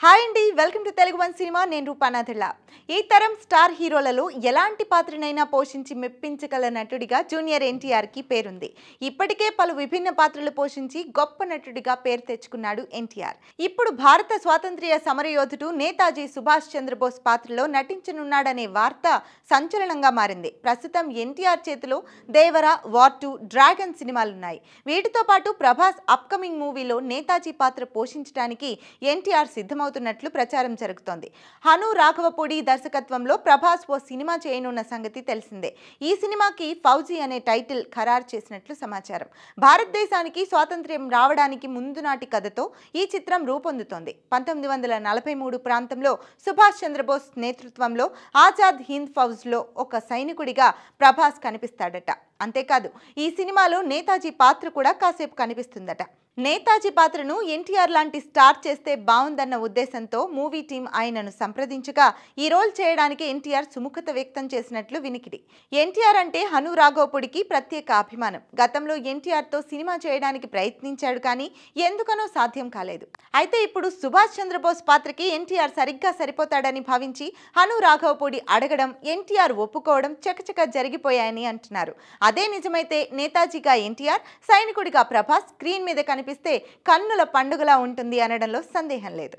Hi అండి, welcome to Telugu one cinema. నేను రూపానాథిళ్ళ. ఈ తరం స్టార్ హీరోలలో ఎలాంటి పాత్రనైనా పోషించి మెప్పించగల నటుడిగా జూనియర్ ఎన్టీఆర్కి పేరుంది. ఇప్పటికే పలు విభిన్న పాత్రలు పోషించి గొప్ప నటుడిగా పేరు తెచ్చుకున్నాడు ఎన్టీఆర్. ఇప్పుడు భారత స్వాతంత్ర్య సమరయోధుడు నేతాజీ సుభాష్ చంద్రబోస్ పాత్రలో నటించనున్నాడనే వార్త సంచలనంగా మారింది. ప్రస్తుతం ఎన్టీఆర్ చేతిలో దేవర, వార్ 2, డ్రాగన్ సినిమాలున్నాయి. వీటితో పాటు ప్రభాస్ అప్కమింగ్ మూవీలో నేతాజీ పాత్ర పోషించడానికి ఎన్టీఆర్ సిద్ధమవుతున్నట్లు ప్రచారం జరుగుతోంది. హను రాఘవపూడి దర్శకత్వంలో ప్రభాస్ ఓ సినిమా చేయనున్న సంగతి తెలిసిందే. ఈ సినిమాకి ఫౌజీ అనే టైటిల్ ఖరారు చేసినట్లు సమాచారం. భారతదేశానికి స్వాతంత్ర్యం రావడానికి ముందు నాటి కథతో ఈ చిత్రం రూపొందుతోంది. 1943 ప్రాంతంలో సుభాష్ చంద్రబోస్ నేతృత్వంలో ఆజాద్ హింద్ ఫౌజ్లో ఒక సైనికుడిగా ప్రభాస్ కనిపిస్తాడట. అంతేకాదు, ఈ సినిమాలో నేతాజీ పాత్ర కూడా కాసేపు కనిపిస్తుందట. నేతాజీ పాత్రను ఎన్టీఆర్ లాంటి స్టార్ చేస్తే బాగుందన్న ఉద్దేశంతో మూవీ టీం ఆయనను సంప్రదించగా ఈ రోల్ చేయడానికి ఎన్టీఆర్ సుముఖత వ్యక్తం చేసినట్లు వినికిడి. ఎన్టీఆర్ అంటే హను రాఘవపూడికి ప్రత్యేక అభిమానం. గతంలో ఎన్టీఆర్తో సినిమా చేయడానికి ప్రయత్నించాడు, కానీ ఎందుకనో సాధ్యం కాలేదు. అయితే ఇప్పుడు సుభాష్ చంద్రబోస్ పాత్రకి ఎన్టీఆర్ సరిగ్గా సరిపోతాడని భావించి హను రాఘవపూడి అడగడం, ఎన్టీఆర్ ఒప్పుకోవడం చకచక జరిగిపోయాయని అంటున్నారు. అదే నిజమైతే నేతాజీగా ఎన్టీఆర్, సైనికుడిగా ప్రభాస్ స్క్రీన్ మీద కనిపిస్తే కన్నుల పండుగలా ఉంటుంది అనడంలో సందేహం లేదు.